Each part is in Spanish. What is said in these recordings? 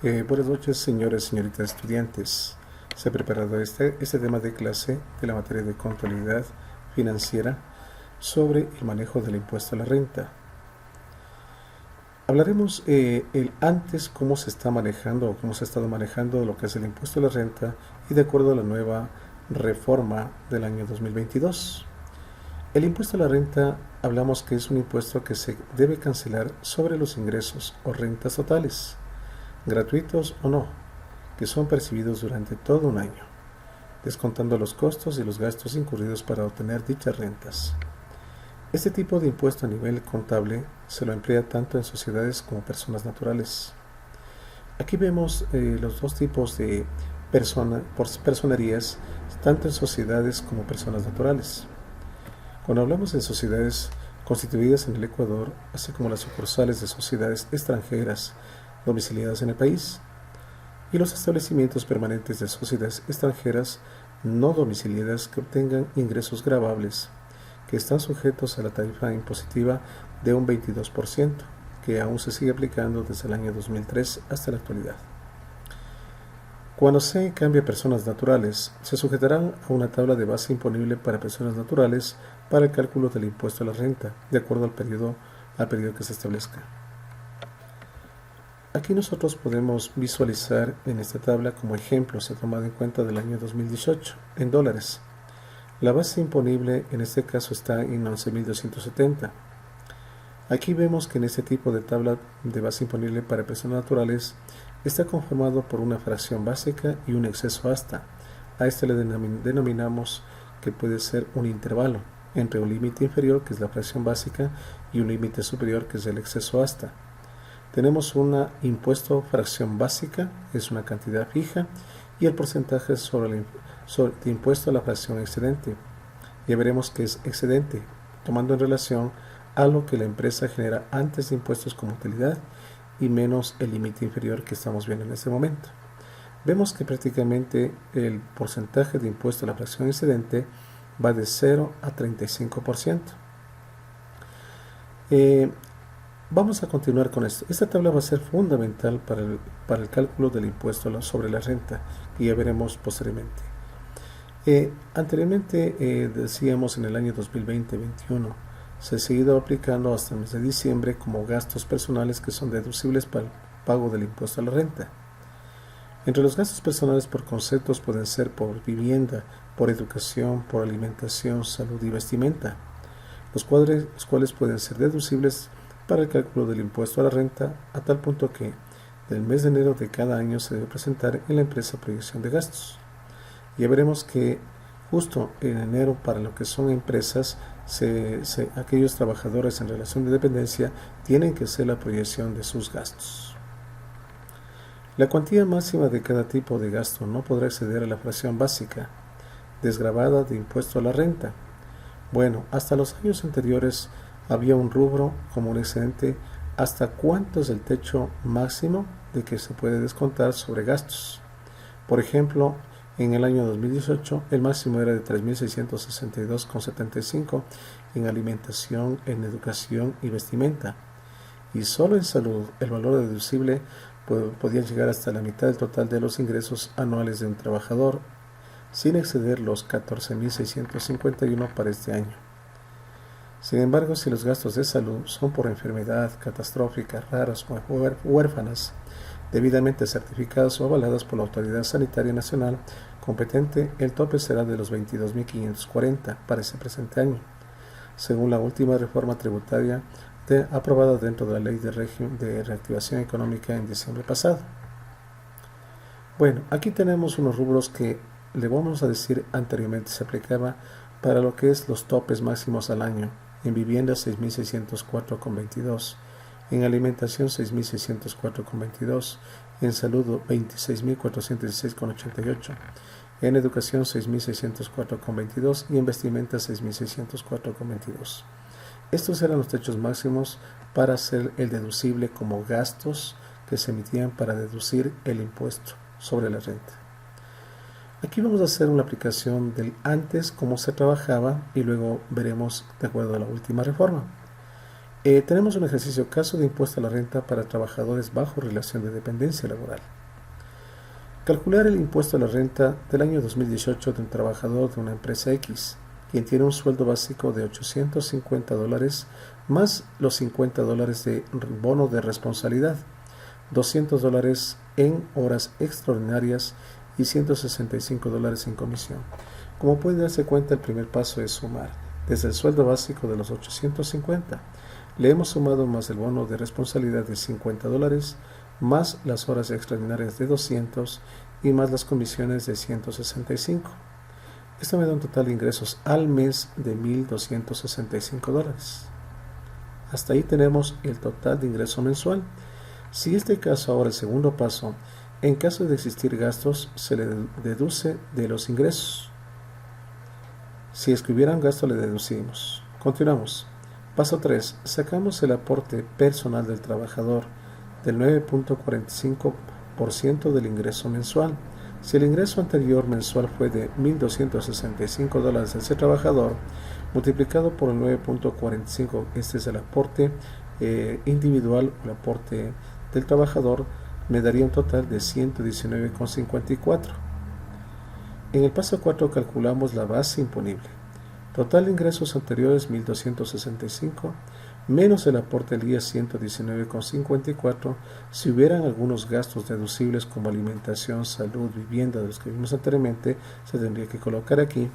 Buenas noches, señores y señoritas estudiantes. Se ha preparado este tema de clase de la materia de contabilidad financiera sobre el manejo del impuesto a la renta. Hablaremos el antes, cómo se está manejando o cómo se ha estado manejando lo que es el impuesto a la renta y de acuerdo a la nueva reforma del año 2022. El impuesto a la renta hablamos que es un impuesto que se debe cancelar sobre los ingresos o rentas totales, gratuitos o no, que son percibidos durante todo un año, descontando los costos y los gastos incurridos para obtener dichas rentas. Este tipo de impuesto a nivel contable se lo emplea tanto en sociedades como personas naturales. Aquí vemos los dos tipos de personerías, tanto en sociedades como personas naturales. Cuando hablamos de sociedades constituidas en el Ecuador, así como las sucursales de sociedades extranjeras domiciliadas en el país, y los establecimientos permanentes de sociedades extranjeras no domiciliadas que obtengan ingresos gravables, que están sujetos a la tarifa impositiva de un 22%, que aún se sigue aplicando desde el año 2003 hasta la actualidad. Cuando se cambia a personas naturales, se sujetarán a una tabla de base imponible para personas naturales para el cálculo del impuesto a la renta, de acuerdo al periodo que se establezca. Aquí nosotros podemos visualizar en esta tabla como ejemplo, se ha tomado en cuenta del año 2018, en dólares. La base imponible en este caso está en 11.270. Aquí vemos que en este tipo de tabla de base imponible para personas naturales está conformado por una fracción básica y un exceso hasta. A este le denominamos que puede ser un intervalo entre un límite inferior, que es la fracción básica, y un límite superior, que es el exceso hasta. Tenemos un impuesto fracción básica, es una cantidad fija, y el porcentaje sobre de impuesto a la fracción excedente. Ya veremos que es excedente, tomando en relación a lo que la empresa genera antes de impuestos como utilidad y menos el límite inferior que estamos viendo en este momento. Vemos que prácticamente el porcentaje de impuesto a la fracción excedente va de 0 a 35%. Vamos a continuar con esto. Esta tabla va a ser fundamental para el cálculo del impuesto sobre la renta, que ya veremos posteriormente. Anteriormente decíamos en el año 2020-21 se ha seguido aplicando hasta el mes de diciembre como gastos personales que son deducibles para el pago del impuesto a la renta. Entre los gastos personales por conceptos pueden ser por vivienda, por educación, por alimentación, salud y vestimenta, los cuales pueden ser deducibles para el cálculo del impuesto a la renta, a tal punto que del mes de enero de cada año se debe presentar en la empresa proyección de gastos. Ya veremos que justo en enero, para lo que son empresas, aquellos trabajadores en relación de dependencia tienen que hacer la proyección de sus gastos. La cuantía máxima de cada tipo de gasto no podrá exceder a la fracción básica desgravada de impuesto a la renta. Bueno, hasta los años anteriores había un rubro como un excedente. ¿Hasta cuánto es el techo máximo de que se puede descontar sobre gastos? Por ejemplo, en el año 2018 el máximo era de 3.662,75 en alimentación, en educación y vestimenta. Y solo en salud el valor deducible podía llegar hasta la mitad del total de los ingresos anuales de un trabajador, sin exceder los 14.651 para este año. Sin embargo, si los gastos de salud son por enfermedad catastrófica, raras o huérfanas, debidamente certificadas o avaladas por la Autoridad Sanitaria Nacional competente, el tope será de los 22.540 para ese presente año, según la última reforma tributaria aprobada dentro de la Ley de Reactivación Económica en diciembre pasado. Bueno, aquí tenemos unos rubros que le vamos a decir anteriormente se aplicaba para lo que es los topes máximos al año. En vivienda 6.604,22, en alimentación 6.604,22, en salud 26.416,88, en educación 6.604,22 y en vestimenta 6.604,22. Estos eran los techos máximos para hacer el deducible como gastos que se emitían para deducir el impuesto sobre la renta. Aquí vamos a hacer una aplicación del antes, cómo se trabajaba, y luego veremos de acuerdo a la última reforma. Tenemos un ejercicio caso de impuesto a la renta para trabajadores bajo relación de dependencia laboral. Calcular el impuesto a la renta del año 2018 de un trabajador de una empresa X, quien tiene un sueldo básico de $850 más los $50 de bono de responsabilidad, $200 en horas extraordinarias y $165 en comisión. Como puede darse cuenta, el primer paso es sumar. Desde el sueldo básico de los 850, le hemos sumado más el bono de responsabilidad de $50, más las horas extraordinarias de 200 y más las comisiones de 165. Esto me da un total de ingresos al mes de $1,265. Hasta ahí tenemos el total de ingreso mensual. Si este caso ahora el segundo paso, en caso de existir gastos, se le deduce de los ingresos. Si es que hubieran gasto, le deducimos. Continuamos. Paso 3. Sacamos el aporte personal del trabajador del 9.45% del ingreso mensual. Si el ingreso anterior mensual fue de $1,265 de ese trabajador, multiplicado por el 9.45, este es el aporte individual, el aporte del trabajador, me daría un total de 119,54. En el paso 4 calculamos la base imponible. Total de ingresos anteriores 1,265 menos el aporte del día 119,54. Si hubieran algunos gastos deducibles como alimentación, salud, vivienda, de los que vimos anteriormente, se tendría que colocar aquí.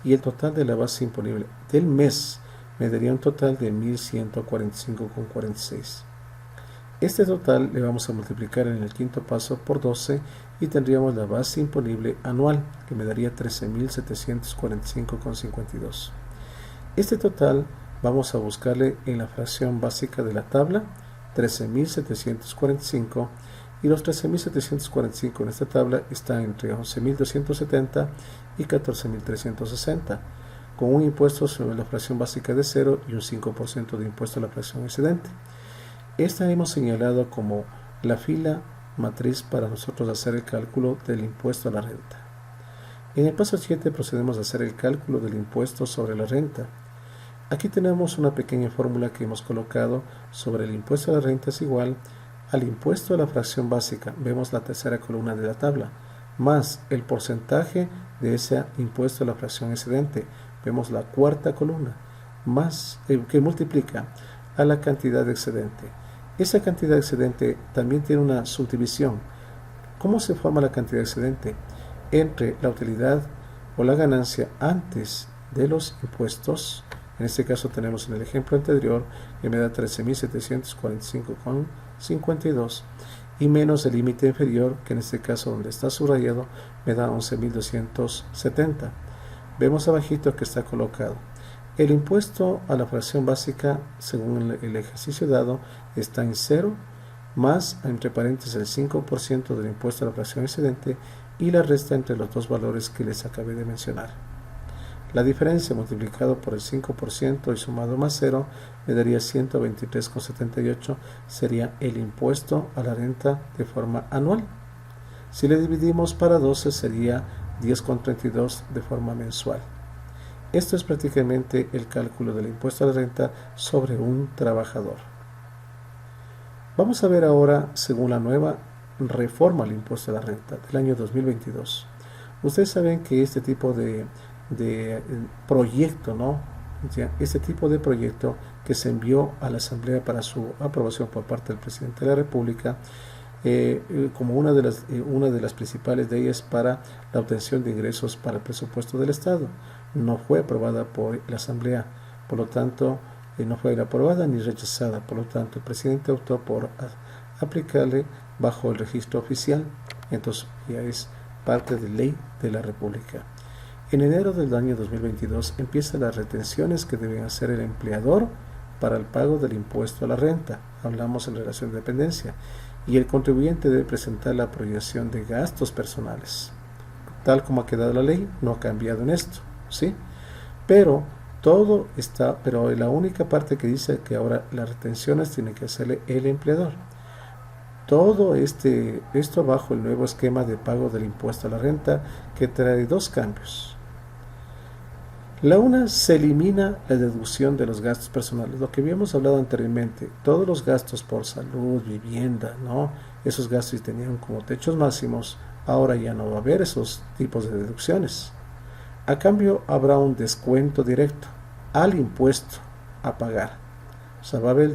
Y el total de la base imponible del mes me daría un total de 1,145,46. Este total le vamos a multiplicar en el quinto paso por 12 y tendríamos la base imponible anual, que me daría 13,745,52. Este total vamos a buscarle en la fracción básica de la tabla, 13,745, y los 13,745 en esta tabla están entre 11,270 y 14,360, con un impuesto sobre la fracción básica de 0 y un 5% de impuesto a la fracción excedente. Esta hemos señalado como la fila matriz para nosotros hacer el cálculo del impuesto a la renta. En el paso 7 procedemos a hacer el cálculo del impuesto sobre la renta. Aquí tenemos una pequeña fórmula que hemos colocado sobre el impuesto a la renta es igual al impuesto a la fracción básica, vemos la tercera columna de la tabla, más el porcentaje de ese impuesto a la fracción excedente, vemos la cuarta columna, más que multiplica a la cantidad de excedente. Esa cantidad excedente también tiene una subdivisión. ¿Cómo se forma la cantidad excedente? Entre la utilidad o la ganancia antes de los impuestos. En este caso tenemos en el ejemplo anterior que me da 13,745,52 y menos el límite inferior, que en este caso donde está subrayado me da 11,270. Vemos abajito que está colocado. El impuesto a la fracción básica, según el ejercicio dado, está en 0, más entre paréntesis el 5% del impuesto a la fracción excedente y la resta entre los dos valores que les acabé de mencionar. La diferencia multiplicado por el 5% y sumado más 0 me daría 123,78, sería el impuesto a la renta de forma anual. Si le dividimos para 12 sería 10,32 de forma mensual. Esto es prácticamente el cálculo del impuesto a la renta sobre un trabajador. Vamos a ver ahora, según la nueva reforma al impuesto a la renta del año 2022. Ustedes saben que este tipo de proyecto, ¿no? Este tipo de proyecto que se envió a la Asamblea para su aprobación por parte del Presidente de la República, como una de las principales de ellas para la obtención de ingresos para el presupuesto del Estado. No fue aprobada por la Asamblea, por lo tanto, no fue aprobada ni rechazada, por lo tanto, el presidente optó por aplicarle bajo el registro oficial, entonces ya es parte de ley de la República. En enero del año 2022 empiezan las retenciones que debe hacer el empleador para el pago del impuesto a la renta, hablamos en relación de dependencia, y el contribuyente debe presentar la proyección de gastos personales. Tal como ha quedado la ley, no ha cambiado en esto, ¿sí? Pero todo está, pero la única parte que dice que ahora las retenciones tiene que hacerle el empleador. Todo esto bajo el nuevo esquema de pago del impuesto a la renta que trae dos cambios. La una, se elimina la deducción de los gastos personales. Lo que habíamos hablado anteriormente, todos los gastos por salud, vivienda, ¿no? Esos gastos tenían como techos máximos, ahora ya no va a haber esos tipos de deducciones. A cambio, habrá un descuento directo al impuesto a pagar. O sea, va a haber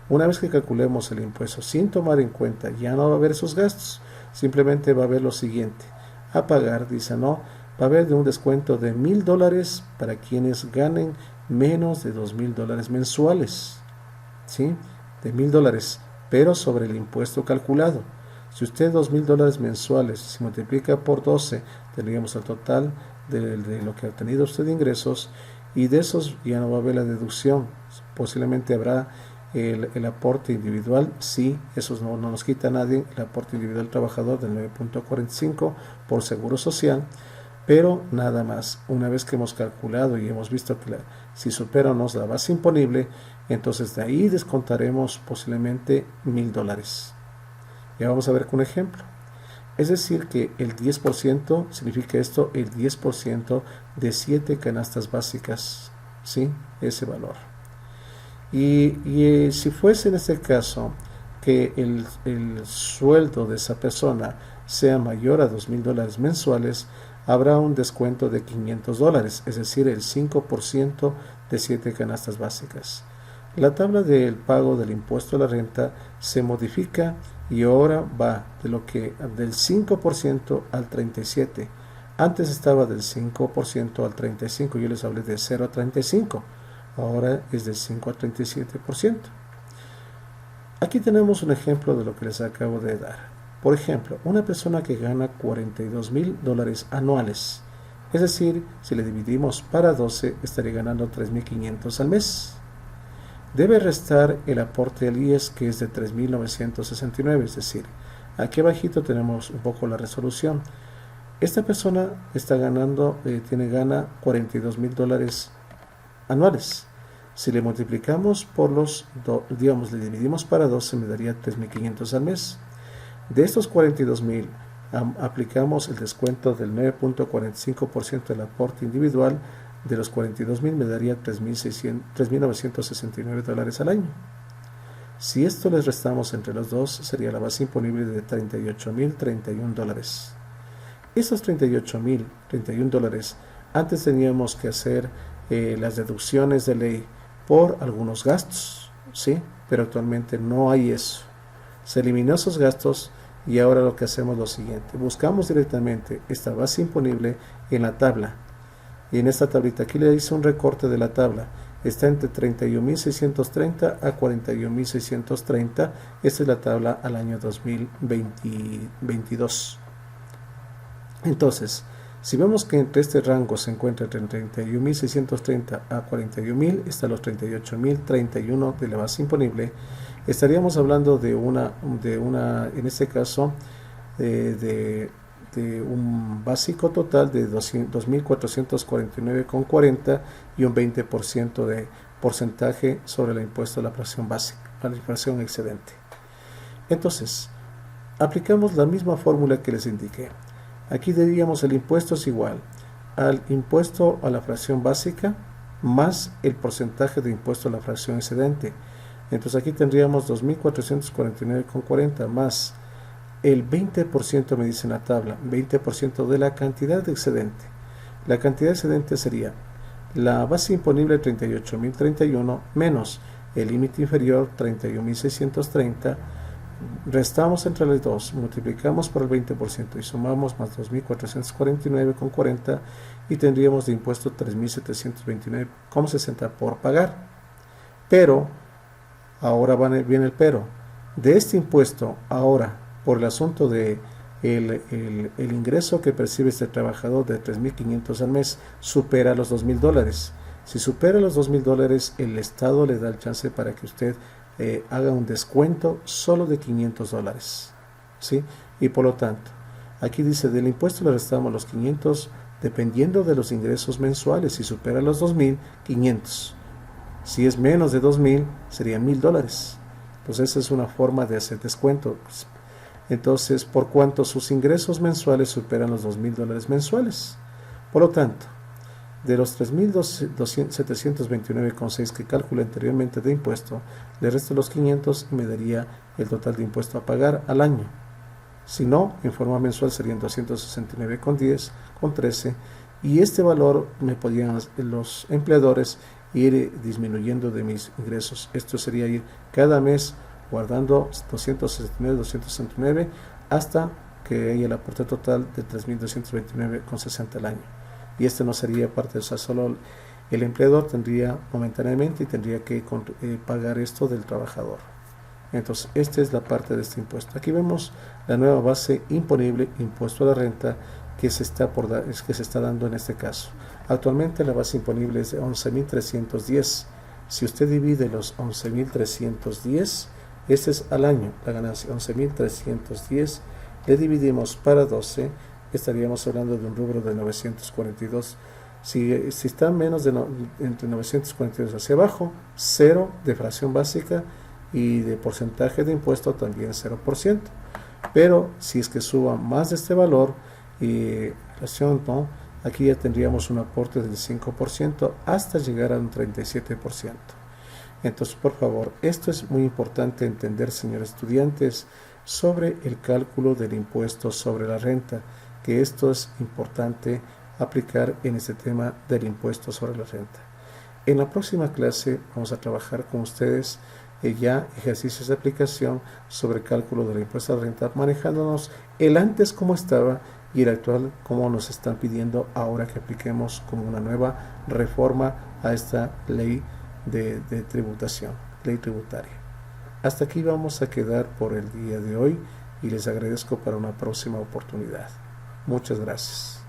una vez que calculemos el impuesto sin tomar en cuenta, ya no va a haber esos gastos. Simplemente va a haber lo siguiente. A pagar, dice, no, va a haber de un descuento de $1,000 para quienes ganen menos de $2,000 mensuales. ¿Sí? De $1,000, pero sobre el impuesto calculado. Si usted $2,000 mensuales se multiplica por 12, tendríamos el total de lo que ha tenido usted de ingresos, y de esos ya no va a haber la deducción. Posiblemente habrá el aporte individual, sí, eso no nos quita a nadie, el aporte individual trabajador del 9.45 por seguro social, pero nada más. Una vez que hemos calculado y hemos visto que si supera o no la base imponible, entonces de ahí descontaremos posiblemente $1,000. Ya vamos a ver con un ejemplo. Es decir que el 10% significa esto, el 10% de 7 canastas básicas, ¿sí? Ese valor. Y si fuese en este caso que el sueldo de esa persona sea mayor a $2,000 mensuales, habrá un descuento de $500, es decir, el 5% de 7 canastas básicas. La tabla del pago del impuesto a la renta se modifica y ahora va del 5% al 37%. Antes estaba del 5% al 35%, yo les hablé de 0 a 35%. Ahora es del 5 a 37%. Aquí tenemos un ejemplo de lo que les acabo de dar. Por ejemplo, una persona que gana $42,000 anuales, es decir, si le dividimos para 12, estaría ganando $3,500 al mes. Debe restar el aporte al IES, que es de $3,969, es decir, aquí abajito tenemos un poco la resolución. Esta persona gana $42,000 anuales. Si le multiplicamos por le dividimos para 12, me daría $3,500 al mes. De estos 42,000, aplicamos el descuento del 9.45% del aporte individual. De los 42,000 me daría $3,969 al año. Si esto les restamos entre los dos, sería la base imponible de $38,031. Esos $38,031, antes teníamos que hacer las deducciones de ley por algunos gastos, ¿sí? Pero actualmente no hay eso. Se eliminó esos gastos y ahora lo que hacemos es lo siguiente. Buscamos directamente esta base imponible en la tabla. Y en esta tablita, aquí le hice un recorte de la tabla. Está entre 31,630 a 41,630. Esta es la tabla al año 2022. Entonces, si vemos que entre este rango se encuentra entre 31,630 a 41,000, están los 38,031 de la base imponible. Estaríamos hablando de en este caso, de un básico total de 2,449,40 y un 20% de porcentaje sobre el impuesto a la fracción básica, a la inflación excedente. Entonces, aplicamos la misma fórmula que les indiqué. Aquí diríamos el impuesto es igual al impuesto a la fracción básica más el porcentaje de impuesto a la fracción excedente. Entonces aquí tendríamos 2,449,40 más el 20%, me dice en la tabla, 20% de la cantidad de excedente. La cantidad excedente sería la base imponible 38,031 menos el límite inferior 31,630. Restamos entre los dos, multiplicamos por el 20% y sumamos más 2,449,40 y tendríamos de impuesto 3,729,60 por pagar. Pero, ahora viene el pero. De este impuesto, ahora, por el asunto de el ingreso que percibe este trabajador de $3,500 al mes, supera los $2,000. Si supera los $2,000, el Estado le da el chance para que usted haga un descuento solo de $500, ¿sí? Y por lo tanto, aquí dice, del impuesto le restamos los 500 dependiendo de los ingresos mensuales. Si supera los 2,000, 500. Si es menos de 2,000, serían $1,000. Pues esa es una forma de hacer descuento. Entonces, por cuanto sus ingresos mensuales superan los $2,000 mensuales. Por lo tanto, De los 3.729,6 que calculé anteriormente de impuesto, le resto los 500 y me daría el total de impuesto a pagar al año. Si no, en forma mensual serían 269,10, con 13, y este valor me podían los empleadores ir disminuyendo de mis ingresos. Esto sería ir cada mes guardando 269 hasta que haya el aporte total de 3.229,60 al año. Y este no sería parte, o sea, solo el empleador tendría momentáneamente y tendría que pagar esto del trabajador. Entonces, esta es la parte de este impuesto. Aquí vemos la nueva base imponible, impuesto a la renta, que se está dando en este caso. Actualmente la base imponible es de 11.310. Si usted divide los 11.310, este es al año la ganancia, 11.310, le dividimos para 12, estaríamos hablando de un rubro de 942. Si está menos de entre 942 hacia abajo, 0 de fracción básica, y de porcentaje de impuesto también 0%. Pero si es que suba más de este valor, ¿no? Aquí ya tendríamos un aporte del 5% hasta llegar a un 37%. Entonces, por favor, esto es muy importante entender, señores estudiantes, sobre el cálculo del impuesto sobre la renta, que esto es importante aplicar en este tema del impuesto sobre la renta. En la próxima clase vamos a trabajar con ustedes ya ejercicios de aplicación sobre cálculo del impuesto a la renta, manejándonos el antes como estaba y el actual como nos están pidiendo ahora que apliquemos como una nueva reforma a esta ley de tributación, ley tributaria. Hasta aquí vamos a quedar por el día de hoy y les agradezco para una próxima oportunidad. Muchas gracias.